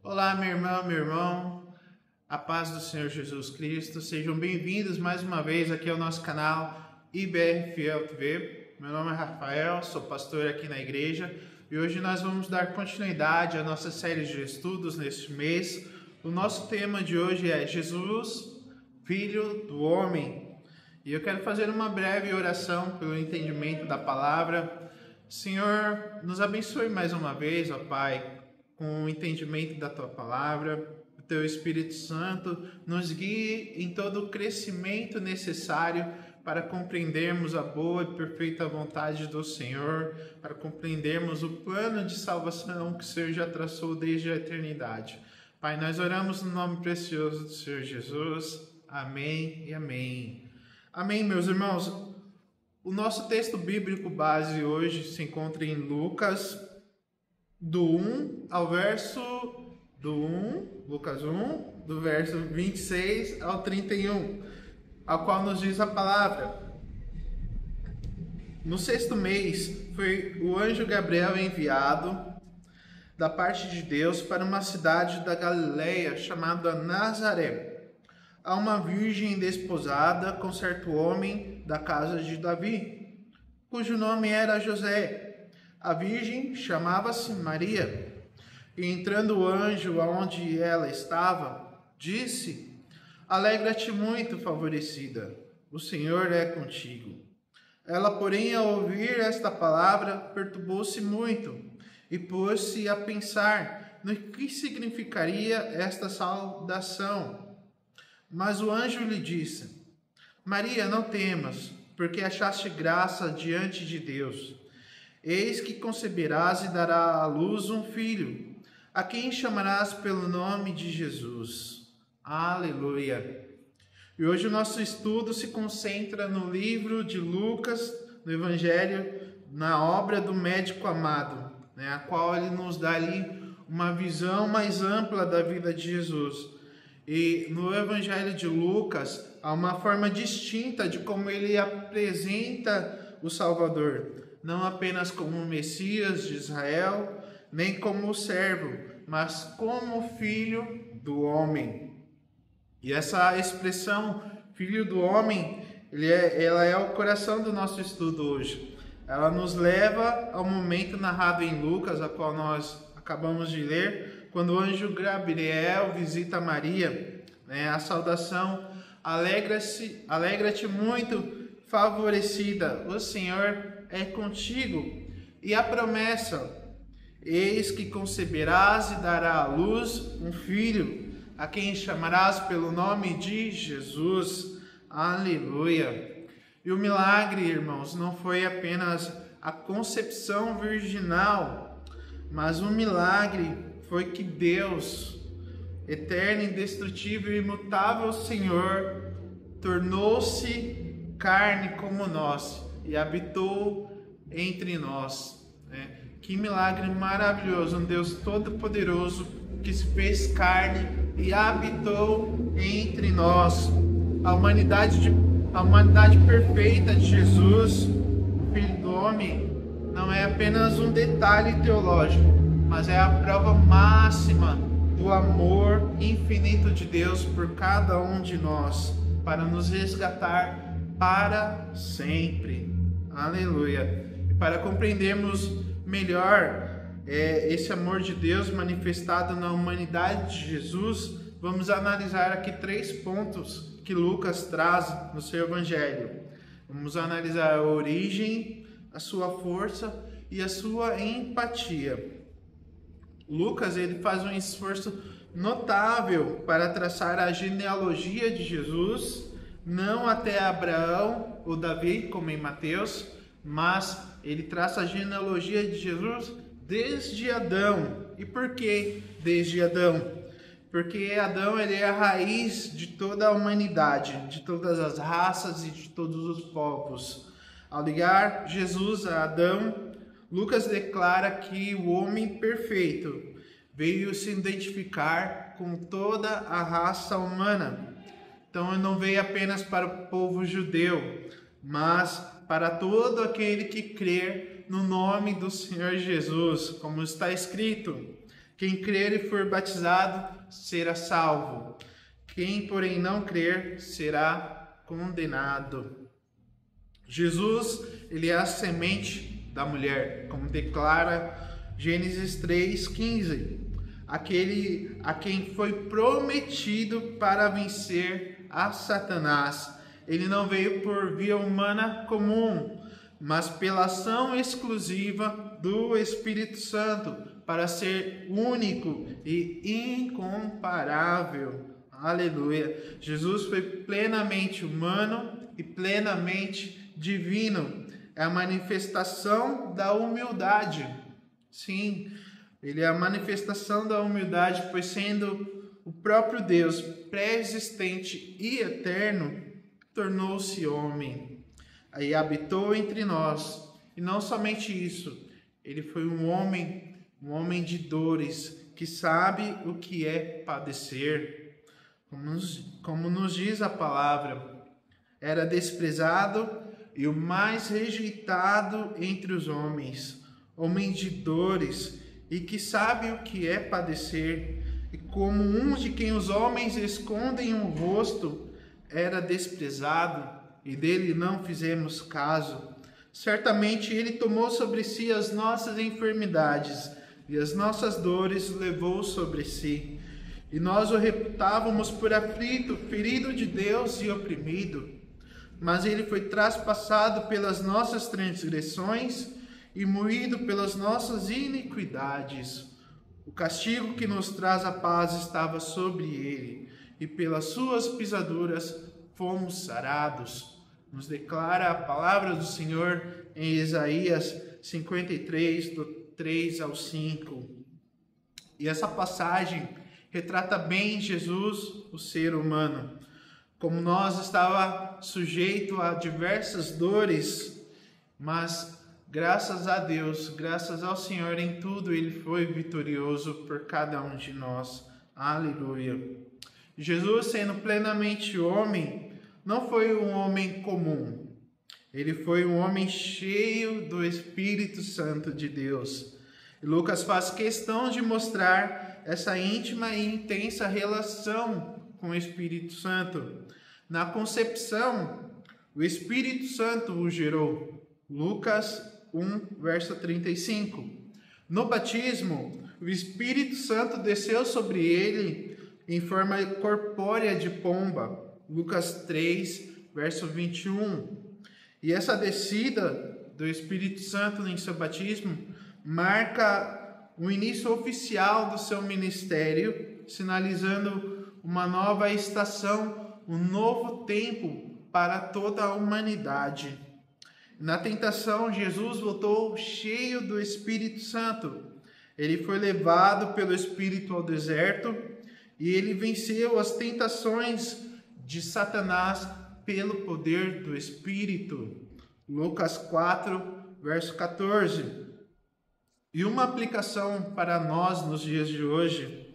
Olá, minha irmã, meu irmão, a paz do Senhor Jesus Cristo, sejam bem-vindos mais uma vez aqui ao nosso canal IBR Fiel TV. Meu nome é Rafael, sou pastor aqui na igreja e hoje nós vamos dar continuidade à nossa série de estudos neste mês. O nosso tema de hoje é Jesus, Filho do Homem, e eu quero fazer uma breve oração pelo entendimento da palavra. Senhor, nos abençoe mais uma vez, ó Pai, com o entendimento da Tua Palavra. O Teu Espírito Santo nos guie em todo o crescimento necessário para compreendermos a boa e perfeita vontade do Senhor, para compreendermos o plano de salvação que o Senhor já traçou desde a eternidade. Pai, nós oramos no nome precioso do Senhor Jesus. Amém e amém. Amém, meus irmãos. O nosso texto bíblico base hoje se encontra em Lucas, Lucas 1, do verso 26 ao 31, ao qual nos diz a palavra: No sexto mês foi o anjo Gabriel enviado da parte de Deus para uma cidade da Galileia chamada Nazaré, a uma virgem desposada com certo homem da casa de Davi, cujo nome era José. A virgem chamava-se Maria. E entrando o anjo aonde ela estava, disse: Alegra-te muito, favorecida, o Senhor é contigo. Ela, porém, ao ouvir esta palavra, perturbou-se muito e pôs-se a pensar no que significaria esta saudação. Mas o anjo lhe disse: Maria, não temas, porque achaste graça diante de Deus. Eis que conceberás e darás à luz um filho, a quem chamarás pelo nome de Jesus. Aleluia! E hoje o nosso estudo se concentra no livro de Lucas, no Evangelho, na obra do médico amado, a qual ele nos dá ali uma visão mais ampla da vida de Jesus. E no Evangelho de Lucas há uma forma distinta de como ele apresenta o Salvador, não apenas como o Messias de Israel, nem como o servo, mas como filho do homem. E essa expressão, filho do homem, ela é o coração do nosso estudo hoje. Ela nos leva ao momento narrado em Lucas, a qual nós acabamos de ler, quando o anjo Gabriel visita Maria, a saudação: alegra-te muito, favorecida, o Senhor é contigo. E a promessa: eis que conceberás e darás à luz um filho, a quem chamarás pelo nome de Jesus. Aleluia! E o milagre, irmãos, não foi apenas a concepção virginal, mas o milagre foi que Deus, eterno, indestrutível e imutável Senhor, tornou-se carne como nós e habitou entre nós. Que milagre maravilhoso! Um Deus todo-poderoso que se fez carne e habitou entre nós. A humanidade perfeita de Jesus, o Filho do Homem, não é apenas um detalhe teológico, mas é a prova máxima do amor infinito de Deus por cada um de nós, para nos resgatar para sempre. Aleluia! E para compreendermos melhor esse amor de Deus manifestado na humanidade de Jesus, vamos analisar aqui 3 pontos que Lucas traz no seu Evangelho. Vamos analisar a origem, a sua força e a sua empatia. Lucas ele faz um esforço notável para traçar a genealogia de Jesus, não até Abraão ou Davi, como em Mateus, mas ele traça a genealogia de Jesus desde Adão. E por que desde Adão? Porque Adão ele é a raiz de toda a humanidade, de todas as raças e de todos os povos. Ao ligar Jesus a Adão, Lucas declara que o homem perfeito veio se identificar com toda a raça humana. Então ele não veio apenas para o povo judeu, mas para todo aquele que crer no nome do Senhor Jesus, como está escrito: Quem crer e for batizado será salvo. Quem, porém, não crer será condenado. Jesus, ele é a semente da mulher, como declara Gênesis 3:15. Aquele a quem foi prometido para vencer a Satanás. Ele não veio por via humana comum, mas pela ação exclusiva do Espírito Santo, para ser único e incomparável. Aleluia! Jesus foi plenamente humano e plenamente divino. É a manifestação da humildade. Sim, ele é a manifestação da humildade, pois sendo o próprio Deus, pré-existente e eterno, tornou-se homem. Aí habitou entre nós. E não somente isso, ele foi um homem de dores, que sabe o que é padecer. Como nos diz a palavra, era desprezado e o mais rejeitado entre os homens, homem de dores, e que sabe o que é padecer, e como um de quem os homens escondem o rosto, era desprezado, e dele não fizemos caso. Certamente ele tomou sobre si as nossas enfermidades, e as nossas dores levou sobre si. E nós o reputávamos por aflito, ferido de Deus e oprimido. Mas ele foi traspassado pelas nossas transgressões e moído pelas nossas iniquidades. O castigo que nos traz a paz estava sobre ele, e pelas suas pisaduras fomos sarados. Nos declara a palavra do Senhor em Isaías 53, do 3 ao 5. E essa passagem retrata bem Jesus, o ser humano. Como nós, estava sujeito a diversas dores, mas graças a Deus, graças ao Senhor, em tudo ele foi vitorioso por cada um de nós. Aleluia! Jesus, sendo plenamente homem, não foi um homem comum. Ele foi um homem cheio do Espírito Santo de Deus. E Lucas faz questão de mostrar essa íntima e intensa relação com o Espírito Santo. Na concepção, o Espírito Santo o gerou. Lucas 1, verso 35. No batismo, o Espírito Santo desceu sobre ele em forma corpórea de pomba. Lucas 3, verso 21. E essa descida do Espírito Santo em seu batismo marca o início oficial do seu ministério, sinalizando uma nova estação, um novo tempo para toda a humanidade. Na tentação, Jesus voltou cheio do Espírito Santo. Ele foi levado pelo Espírito ao deserto e ele venceu as tentações de Satanás pelo poder do Espírito. Lucas 4, verso 14. E uma aplicação para nós nos dias de hoje,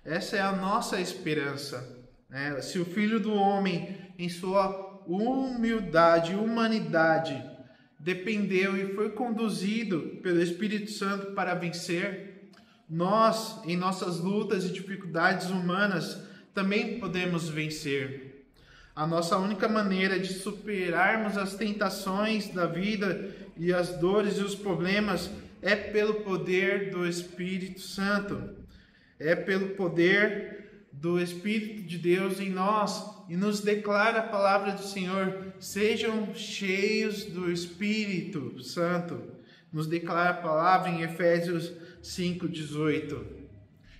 essa é a nossa esperança. Se o Filho do Homem, em sua humildade e humanidade, dependeu e foi conduzido pelo Espírito Santo para vencer, nós, em nossas lutas e dificuldades humanas, também podemos vencer. A nossa única maneira de superarmos as tentações da vida e as dores e os problemas é pelo poder do Espírito Santo. É pelo poder do Espírito de Deus em nós. E nos declara a palavra do Senhor: sejam cheios do Espírito Santo. Nos declara a palavra em Efésios 5:18.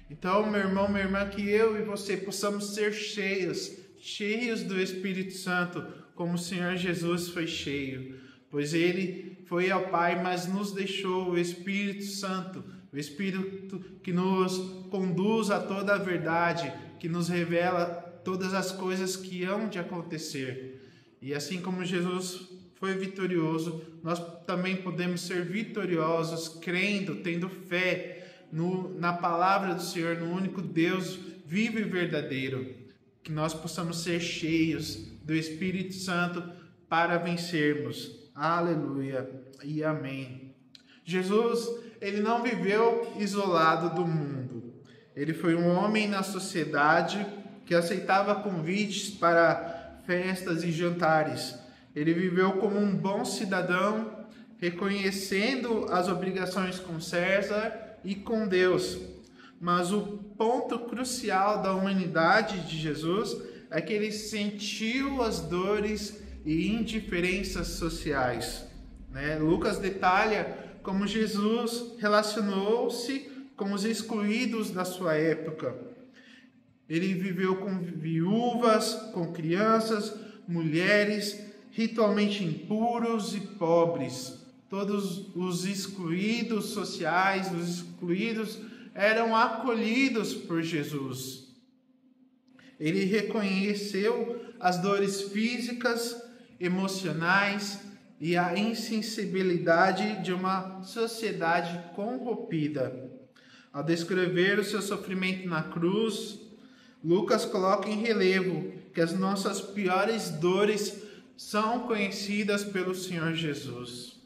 Então, meu irmão, minha irmã, que eu e você possamos ser cheios do Espírito Santo, como o Senhor Jesus foi cheio, pois ele foi ao Pai, mas nos deixou o Espírito Santo, o Espírito que nos conduz a toda a verdade, que nos revela todas as coisas que hão de acontecer. E assim como Jesus foi vitorioso, nós também podemos ser vitoriosos, crendo, tendo fé na palavra do Senhor, no único Deus vivo e verdadeiro. Que nós possamos ser cheios do Espírito Santo para vencermos. Aleluia e amém. Jesus, ele não viveu isolado do mundo. Ele foi um homem na sociedade que aceitava convites para festas e jantares. Ele viveu como um bom cidadão, reconhecendo as obrigações com César e com Deus. Mas o ponto crucial da humanidade de Jesus é que ele sentiu as dores e indiferenças sociais. Lucas detalha como Jesus relacionou-se com os excluídos da sua época. Ele viveu com viúvas, com crianças, mulheres, ritualmente impuros e pobres. Todos os excluídos sociais, os excluídos, eram acolhidos por Jesus. Ele reconheceu as dores físicas, emocionais e a insensibilidade de uma sociedade corrompida. Ao descrever o seu sofrimento na cruz, Lucas coloca em relevo que as nossas piores dores são conhecidas pelo Senhor Jesus.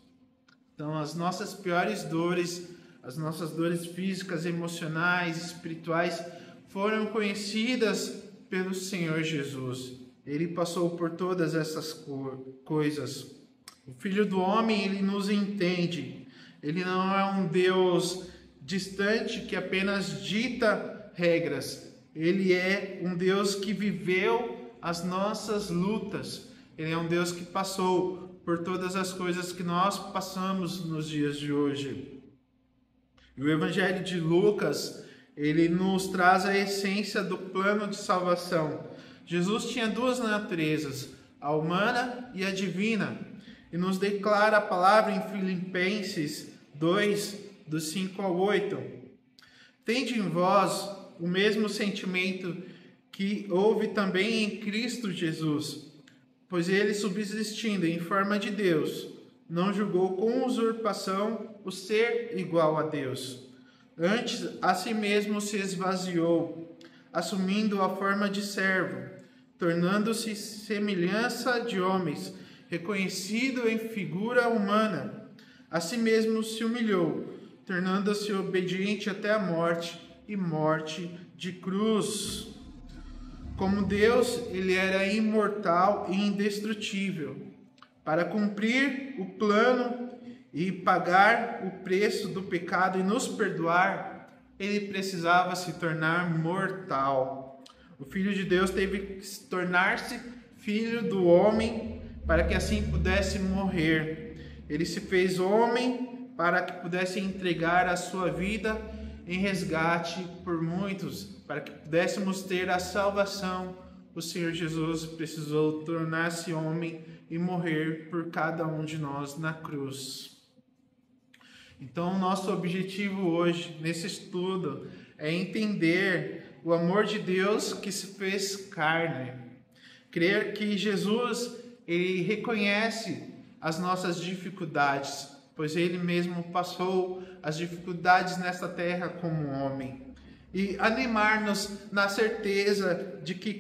Então, as nossas piores dores, as nossas dores físicas, emocionais, espirituais, foram conhecidas pelo Senhor Jesus. Ele passou por todas essas coisas. O Filho do Homem, ele nos entende. Ele não é um Deus distante que apenas dita regras. Ele é um Deus que viveu as nossas lutas. Ele é um Deus que passou por todas as coisas que nós passamos nos dias de hoje. E o Evangelho de Lucas, ele nos traz a essência do plano de salvação. Jesus tinha duas naturezas, a humana e a divina. E nos declara a palavra em Filipenses 2, do 5 ao 8. Tende em vós o mesmo sentimento que houve também em Cristo Jesus, pois ele, subsistindo em forma de Deus, não julgou com usurpação o ser igual a Deus. Antes, a si mesmo se esvaziou, assumindo a forma de servo, tornando-se semelhança de homens, reconhecido em figura humana. A si mesmo se humilhou, tornando-se obediente até a morte, e morte de cruz. Como Deus, ele era imortal e indestrutível. Para cumprir o plano e pagar o preço do pecado e nos perdoar, ele precisava se tornar mortal. O Filho de Deus teve que tornar-se filho do homem para que assim pudesse morrer. Ele se fez homem para que pudesse entregar a sua vida em resgate por muitos, para que pudéssemos ter a salvação. O Senhor Jesus precisou tornar-se homem e morrer por cada um de nós na cruz. Então, o nosso objetivo hoje, nesse estudo, é entender o amor de Deus que se fez carne. Crer que Jesus, ele reconhece as nossas dificuldades, pois ele mesmo passou as dificuldades nesta terra como homem. E animar-nos na certeza de que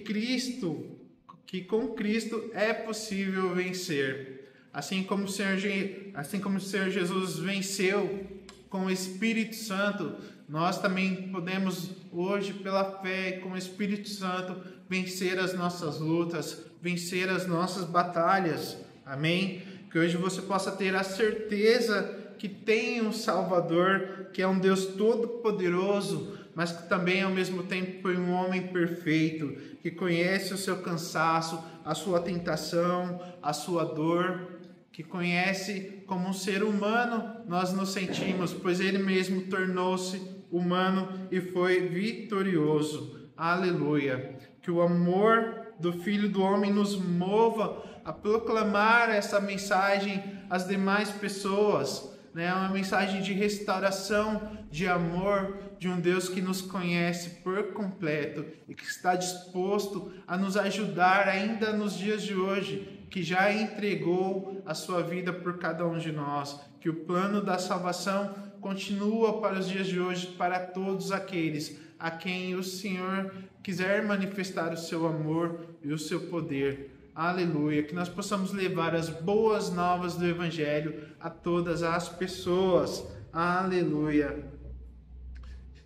com Cristo é possível vencer. Assim como o Senhor Jesus venceu com o Espírito Santo, nós também podemos hoje, pela fé e com o Espírito Santo, vencer as nossas lutas, vencer as nossas batalhas. Amém? Que hoje você possa ter a certeza que tem um Salvador, que é um Deus todo-poderoso, mas que também ao mesmo tempo foi um homem perfeito, que conhece o seu cansaço, a sua tentação, a sua dor, que conhece como um ser humano nós nos sentimos, pois ele mesmo tornou-se humano e foi vitorioso. Aleluia! Que o amor do Filho do Homem nos mova a proclamar essa mensagem às demais pessoas, uma mensagem de restauração, de amor, de um Deus que nos conhece por completo e que está disposto a nos ajudar ainda nos dias de hoje, que já entregou a sua vida por cada um de nós, que o plano da salvação continua para os dias de hoje, para todos aqueles a quem o Senhor quiser manifestar o seu amor e o seu poder. Aleluia, que nós possamos levar as boas novas do Evangelho a todas as pessoas. Aleluia.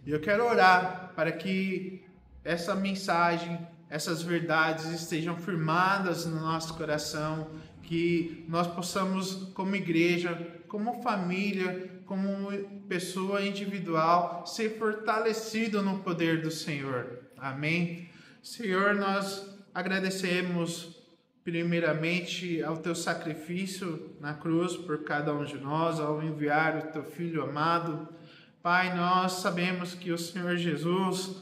E eu quero orar para que essa mensagem, essas verdades estejam firmadas no nosso coração, que nós possamos, como igreja, como família, como pessoa individual, ser fortalecido no poder do Senhor. Amém? Senhor, nós agradecemos primeiramente ao teu sacrifício na cruz por cada um de nós, ao enviar o teu Filho amado. Pai, nós sabemos que o Senhor Jesus,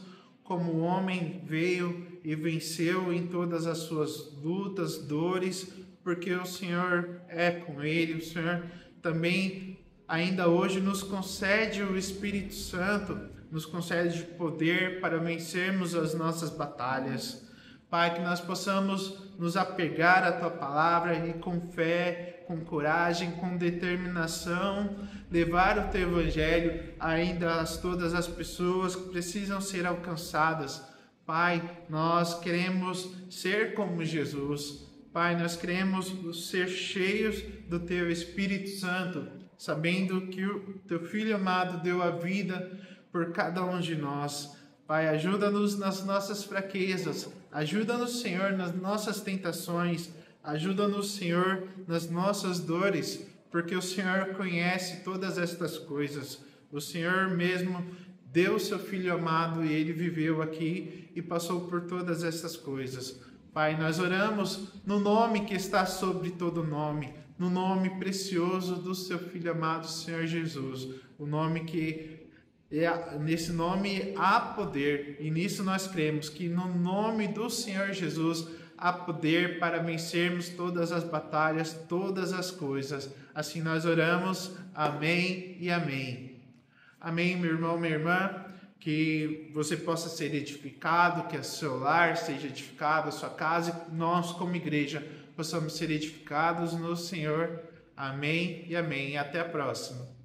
como homem, veio e venceu em todas as suas lutas, dores, porque o Senhor é com ele. O Senhor também ainda hoje nos concede o Espírito Santo, nos concede poder para vencermos as nossas batalhas. Pai, que nós possamos nos apegar à Tua Palavra e com fé, com coragem, com determinação, levar o Teu Evangelho ainda a todas as pessoas que precisam ser alcançadas. Pai, nós queremos ser como Jesus. Pai, nós queremos ser cheios do Teu Espírito Santo, sabendo que o Teu Filho amado deu a vida por cada um de nós. Pai, ajuda-nos nas nossas fraquezas, ajuda-nos, Senhor, nas nossas tentações, ajuda-nos, Senhor, nas nossas dores, porque o Senhor conhece todas estas coisas. O Senhor mesmo deu o seu Filho amado e Ele viveu aqui e passou por todas estas coisas. Pai, nós oramos no nome que está sobre todo nome, no nome precioso do seu Filho amado, Senhor Jesus, o nome que nesse nome há poder, e nisso nós cremos que no nome do Senhor Jesus há poder para vencermos todas as batalhas, todas as coisas. Assim nós oramos. Amém e amém. Amém, meu irmão, minha irmã, que você possa ser edificado, que o seu lar seja edificado, a sua casa, e nós como igreja possamos ser edificados no Senhor. Amém e amém. Até a próxima.